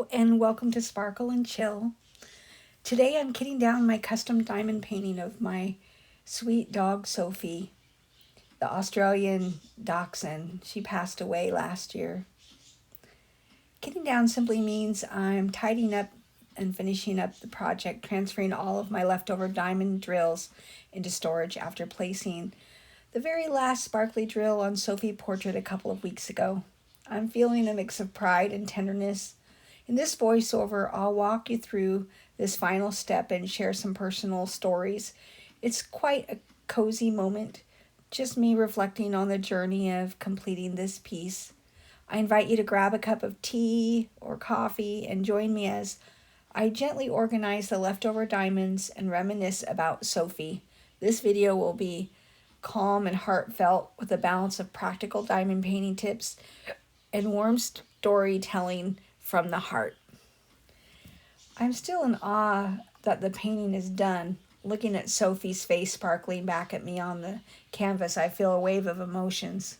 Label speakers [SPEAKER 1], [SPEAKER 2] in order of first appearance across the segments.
[SPEAKER 1] Hello and welcome to Sparkle and Chill. Today I'm kitting down my custom diamond painting of my sweet dog Sophie, the Australian dachshund. She passed away last year. Kitting down simply means I'm tidying up and finishing up the project, transferring all of my leftover diamond drills into storage after placing the very last sparkly drill on Sophie's portrait a couple of weeks ago. I'm feeling a mix of pride and tenderness. In this voiceover, I'll walk you through this final step and share some personal stories. It's quite a cozy moment, just me reflecting on the journey of completing this piece. I invite you to grab a cup of tea or coffee and join me as I gently organize the leftover diamonds and reminisce about Sophie. This video will be calm and heartfelt with a balance of practical diamond painting tips and warm storytelling from the heart. I'm still in awe that the painting is done. Looking at Sophie's face sparkling back at me on the canvas, I feel a wave of emotions.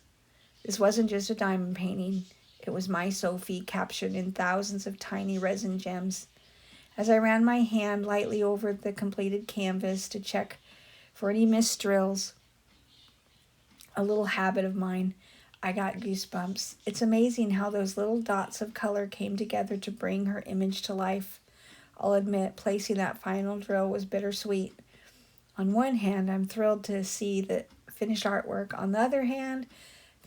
[SPEAKER 1] This wasn't just a diamond painting. It was my Sophie captured in thousands of tiny resin gems. As I ran my hand lightly over the completed canvas to check for any missed drills, a little habit of mine, I got goosebumps. It's amazing how those little dots of color came together to bring her image to life. I'll admit, placing that final drill was bittersweet. On one hand, I'm thrilled to see the finished artwork. On the other hand,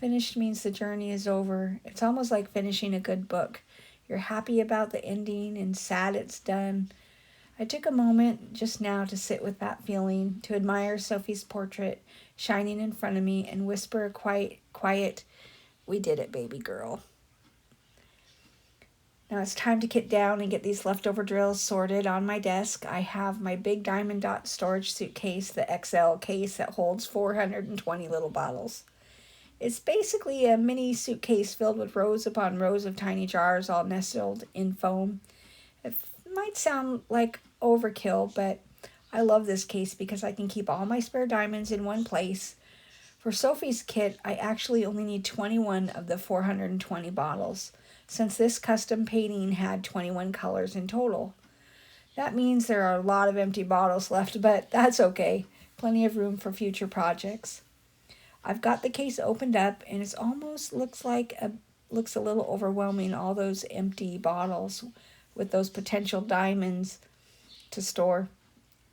[SPEAKER 1] finished means the journey is over. It's almost like finishing a good book. You're happy about the ending and sad it's done. I took a moment just now to sit with that feeling, to admire Sophie's portrait shining in front of me and whisper a quiet, "We did it, baby girl." Now it's time to get down and get these leftover drills sorted on my desk. I have my big diamond dot storage suitcase, the XL case that holds 420 little bottles. It's basically a mini suitcase filled with rows upon rows of tiny jars all nestled in foam. It might sound like overkill, but I love this case because I can keep all my spare diamonds in one place. For Sophie's kit, I actually only need 21 of the 420 bottles, since this custom painting had 21 colors in total. That means there are a lot of empty bottles left, but that's okay. Plenty of room for future projects. I've got the case opened up, and it almost looks a little overwhelming, all those empty bottles with those potential diamonds to store.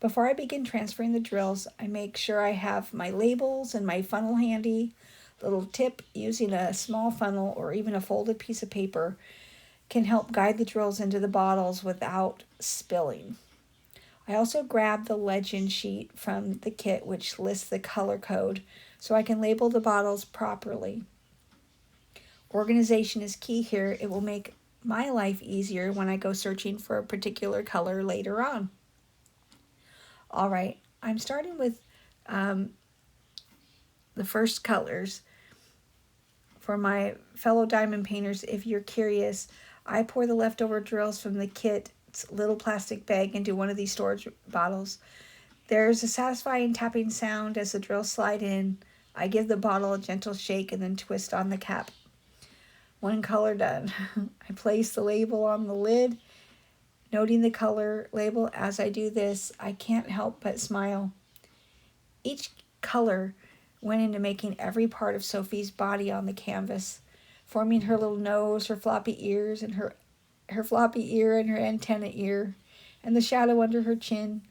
[SPEAKER 1] Before I begin transferring the drills, I make sure I have my labels and my funnel handy. Little tip, using a small funnel or even a folded piece of paper can help guide the drills into the bottles without spilling. I also grab the legend sheet from the kit, which lists the color code, so I can label the bottles properly. Organization is key here. It will make my life easier when I go searching for a particular color later on. All right, I'm starting with the first colors. For my fellow diamond painters, if you're curious, I pour the leftover drills from the kit's little plastic bag into one of these storage bottles. There's a satisfying tapping sound as the drills slide in. I give the bottle a gentle shake and then twist on the cap. One color done. I place the label on the lid. Noting the color label as I do this, I can't help but smile. Each color went into making every part of Sophie's body on the canvas, forming her little nose, her floppy ears, and her floppy ear and her antenna ear, and the shadow under her chin.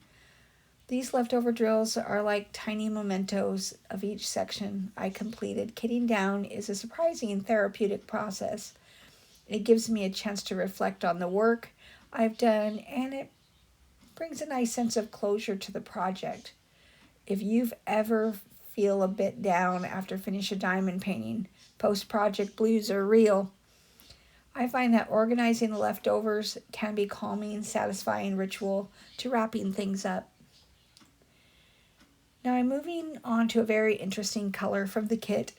[SPEAKER 1] These leftover drills are like tiny mementos of each section I completed. Kitting down is a surprising therapeutic process. It gives me a chance to reflect on the work I've done, and it brings a nice sense of closure to the project. If you've ever feel a bit down after finish a diamond painting, post-project blues are real. I find that organizing the leftovers can be calming, satisfying ritual to wrapping things up. Now I'm moving on to a very interesting color from the kit,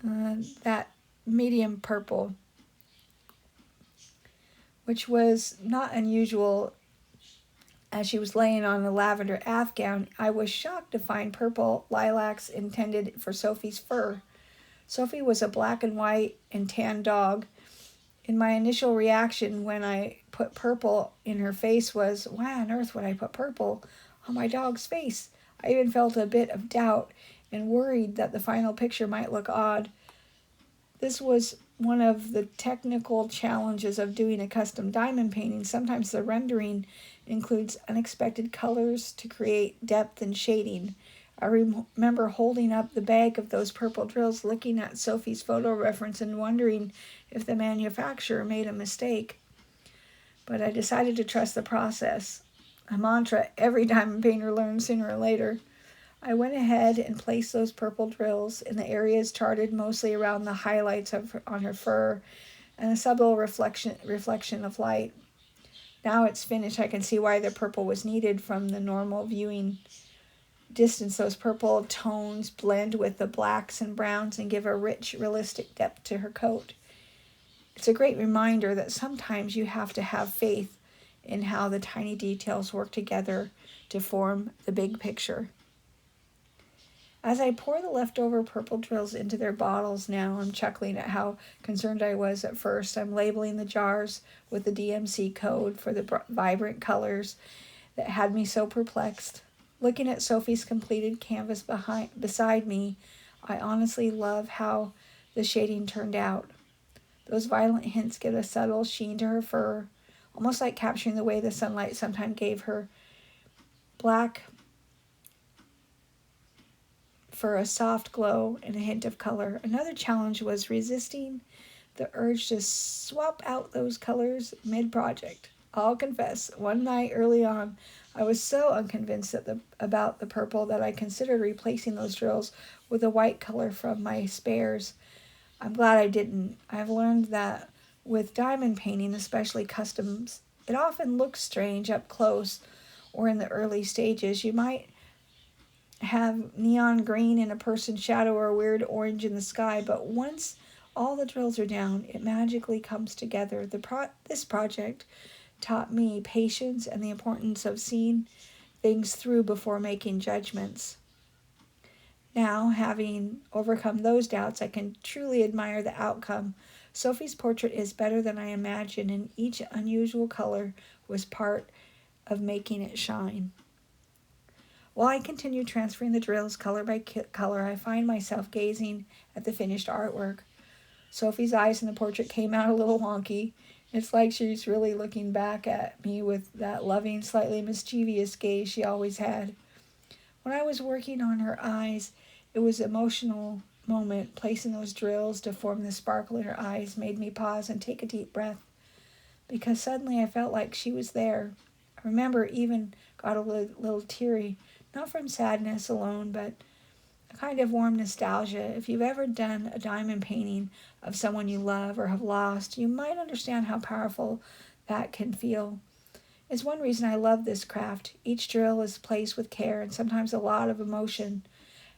[SPEAKER 1] that medium purple, which was not unusual. As she was laying on a lavender afghan, I was shocked to find purple lilacs intended for Sophie's fur. Sophie was a black and white and tan dog, In my initial reaction when I put purple in her face was, why on earth would I put purple on my dog's face? I even felt a bit of doubt and worried that the final picture might look odd. This was one of the technical challenges of doing a custom diamond painting. Sometimes the rendering includes unexpected colors to create depth and shading. I remember holding up the bag of those purple drills, looking at Sophie's photo reference and wondering if the manufacturer made a mistake. But I decided to trust the process, a mantra every diamond painter learns sooner or later. I went ahead and placed those purple drills in the areas charted mostly around the highlights on her fur and a subtle reflection of light. Now it's finished, I can see why the purple was needed from the normal viewing distance. Those purple tones blend with the blacks and browns and give a rich, realistic depth to her coat. It's a great reminder that sometimes you have to have faith in how the tiny details work together to form the big picture. As I pour the leftover purple drills into their bottles now, I'm chuckling at how concerned I was at first. I'm labeling the jars with the DMC code for the vibrant colors that had me so perplexed. Looking at Sophie's completed canvas beside me, I honestly love how the shading turned out. Those violet hints give a subtle sheen to her fur, almost like capturing the way the sunlight sometimes gave her black for a soft glow and a hint of color. Another challenge was resisting the urge to swap out those colors mid-project. I'll confess, one night early on, I was so unconvinced about the purple that I considered replacing those drills with a white color from my spares. I'm glad I didn't. I've learned that with diamond painting, especially customs, it often looks strange up close or in the early stages. You might have neon green in a person's shadow or a weird orange in the sky, but once all the drills are down, it magically comes together. This project taught me patience and the importance of seeing things through before making judgments. Now, having overcome those doubts, I can truly admire the outcome. Sophie's portrait is better than I imagined, and each unusual color was part of making it shine. While I continue transferring the drills color by color, I find myself gazing at the finished artwork. Sophie's eyes in the portrait came out a little wonky. It's like she's really looking back at me with that loving, slightly mischievous gaze she always had. When I was working on her eyes, it was an emotional moment. Placing those drills to form the sparkle in her eyes made me pause and take a deep breath, because suddenly I felt like she was there. I remember even got a little teary, not from sadness alone, but a kind of warm nostalgia. If you've ever done a diamond painting of someone you love or have lost, you might understand how powerful that can feel. It's one reason I love this craft. Each drill is placed with care and sometimes a lot of emotion.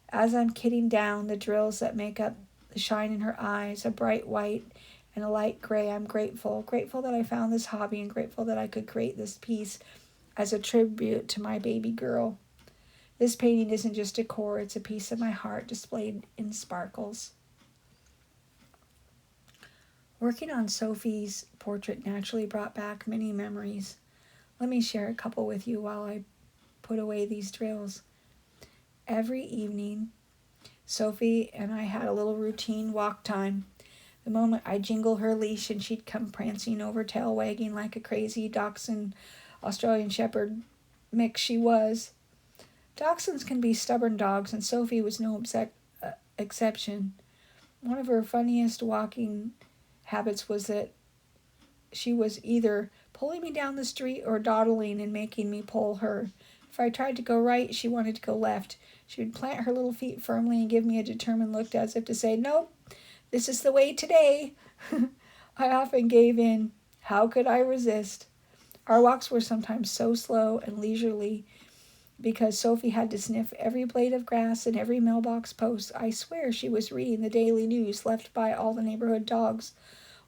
[SPEAKER 1] As I'm kitting down the drills that make up the shine in her eyes, a bright white and a light gray, I'm grateful that I found this hobby and grateful that I could create this piece as a tribute to my baby girl. This painting isn't just decor, it's a piece of my heart displayed in sparkles. Working on Sophie's portrait naturally brought back many memories. Let me share a couple with you while I put away these drills. Every evening, Sophie and I had a little routine walk time. The moment I jingle her leash and she'd come prancing over, tail wagging like a crazy dachshund, Australian Shepheard mix she was. Dachshunds can be stubborn dogs, and Sophie was no exception. One of her funniest walking habits was that she was either pulling me down the street or dawdling and making me pull her. If I tried to go right, she wanted to go left. She would plant her little feet firmly and give me a determined look as if to say, "Nope, this is the way today." I often gave in. How could I resist? Our walks were sometimes so slow and leisurely because Sophie had to sniff every blade of grass and every mailbox post. I swear she was reading the daily news left by all the neighborhood dogs,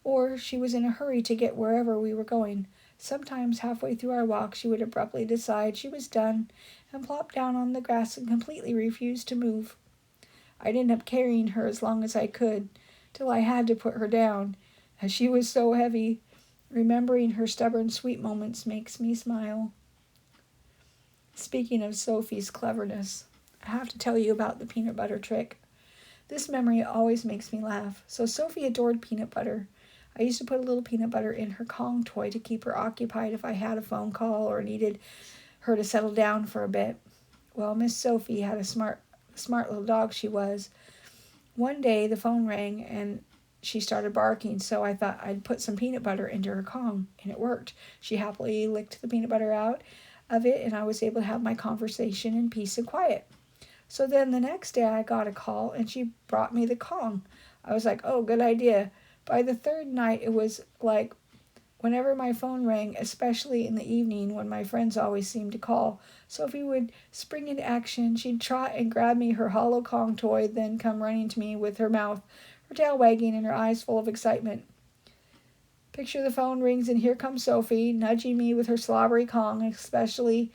[SPEAKER 1] or she was in a hurry to get wherever we were going. Sometimes halfway through our walk, she would abruptly decide she was done and plop down on the grass and completely refuse to move. I'd end up carrying her as long as I could, till I had to put her down. as she was so heavy. Remembering her stubborn, sweet moments makes me smile. Speaking of Sophie's cleverness, I have to tell you about the peanut butter trick. This memory always makes me laugh. So Sophie adored peanut butter. I used to put a little peanut butter in her Kong toy to keep her occupied if I had a phone call or needed her to settle down for a bit. Well, Miss Sophie had a smart little dog she was. One day the phone rang and she started barking, so I thought I'd put some peanut butter into her Kong, and it worked. She happily licked the peanut butter out of it, and I was able to have my conversation in peace and quiet. So then the next day I got a call and she brought me the Kong. I was like, oh, good idea. By the third night, it was like whenever my phone rang, especially in the evening when my friends always seemed to call, Sophie would spring into action. She'd trot and grab me her hollow Kong toy, then come running to me with her mouth, her tail wagging, and her eyes full of excitement. Picture the phone rings and here comes Sophie, nudging me with her slobbery Kong, essentially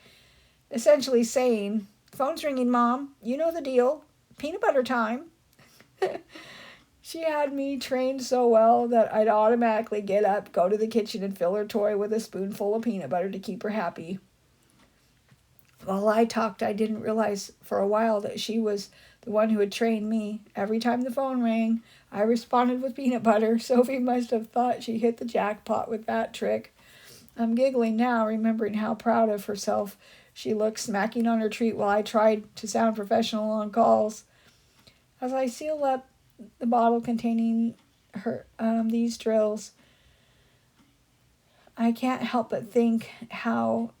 [SPEAKER 1] saying, "Phone's ringing, Mom. You know the deal. Peanut butter time." She had me trained so well that I'd automatically get up, go to the kitchen, and fill her toy with a spoonful of peanut butter to keep her happy. While I talked, I didn't realize for a while that she was the one who had trained me. Every time the phone rang, I responded with peanut butter. Sophie must have thought she hit the jackpot with that trick. I'm giggling now, remembering how proud of herself she looked, smacking on her treat while I tried to sound professional on calls. As I seal up the bottle containing these drills, I can't help but think how,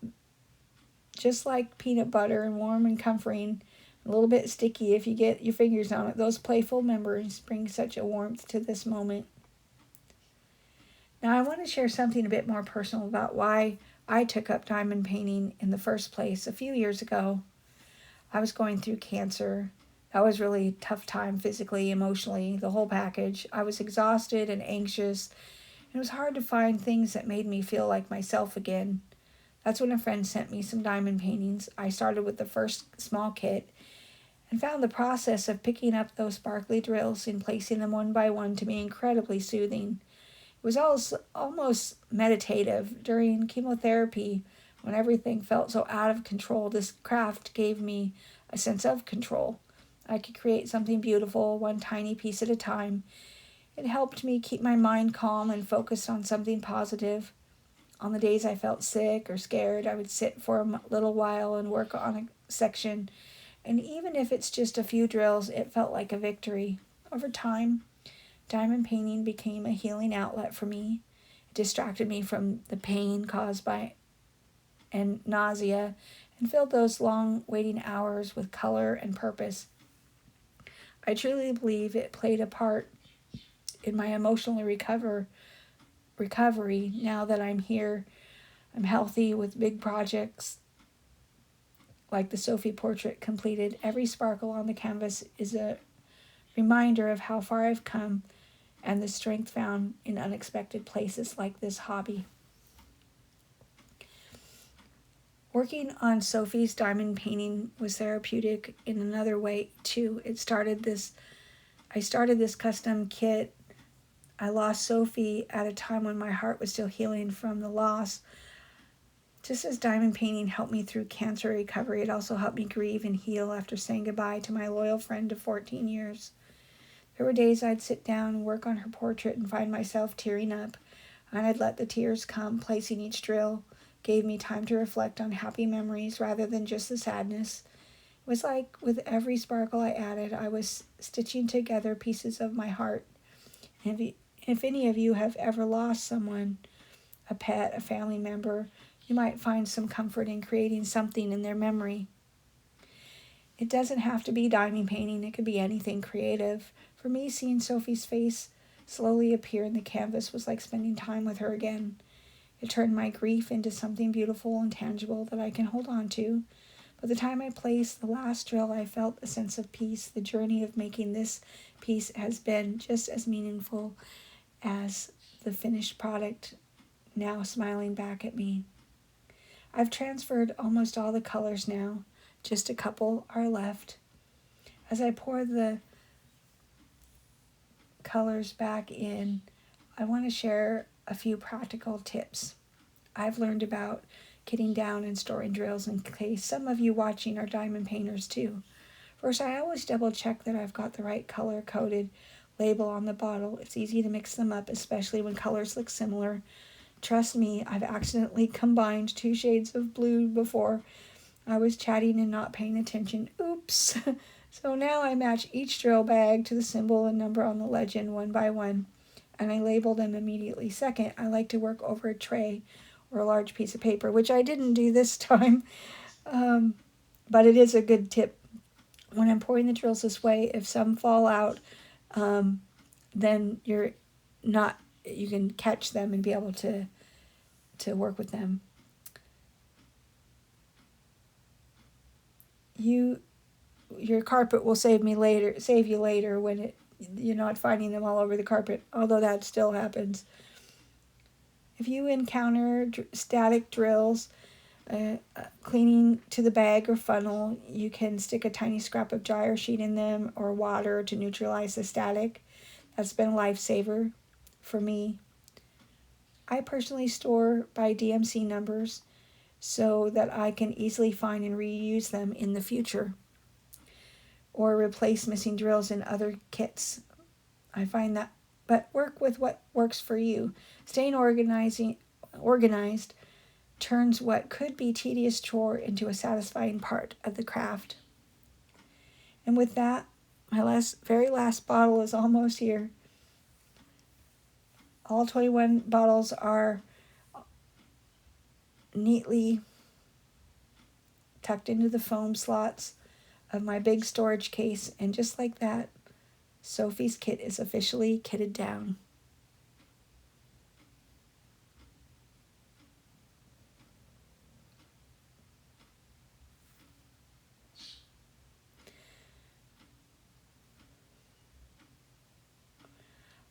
[SPEAKER 1] just like peanut butter and warm and comforting, a little bit sticky if you get your fingers on it, those playful memories bring such a warmth to this moment. Now I want to share something a bit more personal about why I took up diamond painting in the first place. A few years ago, I was going through cancer. That was really a tough time physically, emotionally, the whole package. I was exhausted and anxious. It was hard to find things that made me feel like myself again. That's when a friend sent me some diamond paintings. I started with the first small kit and found the process of picking up those sparkly drills and placing them one by one to be incredibly soothing. It was almost meditative. During chemotherapy, when everything felt so out of control, this craft gave me a sense of control. I could create something beautiful, one tiny piece at a time. It helped me keep my mind calm and focused on something positive. On the days I felt sick or scared, I would sit for a little while and work on a section. And even if it's just a few drills, it felt like a victory. Over time, diamond painting became a healing outlet for me. It distracted me from the pain caused by and nausea and filled those long waiting hours with color and purpose. I truly believe it played a part in my emotional recovery now that I'm here. I'm healthy with big projects like the Sophie portrait completed. Every sparkle on the canvas is a reminder of how far I've come and the strength found in unexpected places like this hobby. Working on Sophie's diamond painting was therapeutic in another way too. I started this custom kit. I lost Sophie at a time when my heart was still healing from the loss. Just as diamond painting helped me through cancer recovery, it also helped me grieve and heal after saying goodbye to my loyal friend of 14 years. There were days I'd sit down and work on her portrait and find myself tearing up, and I'd let the tears come. Placing each drill gave me time to reflect on happy memories rather than just the sadness. It was like with every sparkle I added, I was stitching together pieces of my heart. And if any of you have ever lost someone, a pet, a family member, you might find some comfort in creating something in their memory. It doesn't have to be diamond painting. It could be anything creative. For me, seeing Sophie's face slowly appear in the canvas was like spending time with her again. It turned my grief into something beautiful and tangible that I can hold on to. By the time I placed the last drill, I felt a sense of peace. The journey of making this piece has been just as meaningful as the finished product now smiling back at me. I've transferred almost all the colors now. Just a couple are left. As I pour the colors back in, I want to share a few practical tips I've learned about kitting down and storing drills in case some of you watching are diamond painters too. First, I always double check that I've got the right color coded label on the bottle. It's easy to mix them up, especially when colors look similar. Trust me, I've accidentally combined 2 shades of blue before. I was chatting and not paying attention. Oops. So now I match each drill bag to the symbol and number on the legend one by one, and I label them immediately. Second, I like to work over a tray or a large piece of paper, which I didn't do this time, but it is a good tip. When I'm pouring the drills this way, if some fall out, then you can catch them and be able to work with them. Your carpet will save you later when you're not finding them all over the carpet, although that still happens. If you encounter static drills, cleaning to the bag or funnel, you can stick a tiny scrap of dryer sheet in them or water to neutralize the static. That's been a lifesaver for me. I personally store by DMC numbers so that I can easily find and reuse them in the future, or replace missing drills in other kits. I find that, but work with what works for you. Staying organized turns what could be tedious chore into a satisfying part of the craft. And with that, my very last bottle is almost here. All 21 bottles are neatly tucked into the foam slots of my big storage case, and just like that, Sophie's kit is officially kitted down.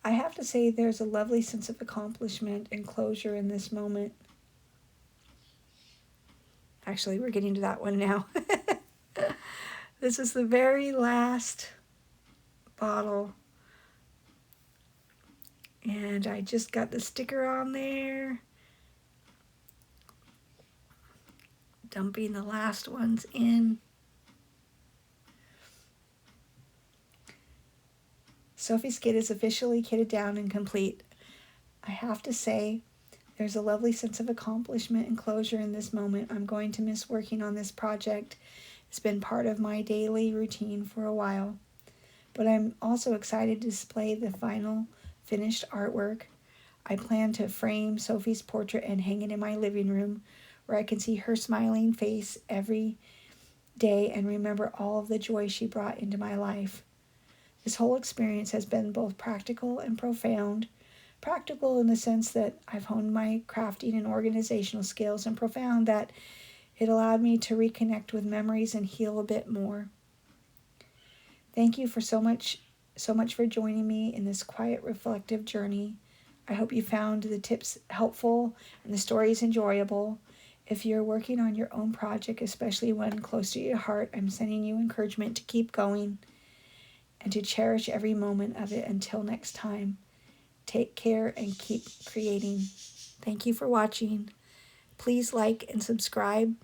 [SPEAKER 1] I have to say there's a lovely sense of accomplishment and closure in this moment. Actually, we're getting to that one now. This is the very last bottle, and I just got the sticker on there, dumping the last ones in. Sophie's kit is officially kitted down and complete. I have to say, there's a lovely sense of accomplishment and closure in this moment. I'm going to miss working on this project. It's been part of my daily routine for a while. But I'm also excited to display the final finished artwork. I plan to frame Sophie's portrait and hang it in my living room, where I can see her smiling face every day and remember all of the joy she brought into my life. This whole experience has been both practical and profound. Practical in the sense that I've honed my crafting and organizational skills, and profound that it allowed me to reconnect with memories and heal a bit more. Thank you for so much for joining me in this quiet, reflective journey. I hope you found the tips helpful and the stories enjoyable. If you're working on your own project, especially one close to your heart, I'm sending you encouragement to keep going and to cherish every moment of it. Until next time, take care and keep creating. Thank you for watching. Please like and subscribe.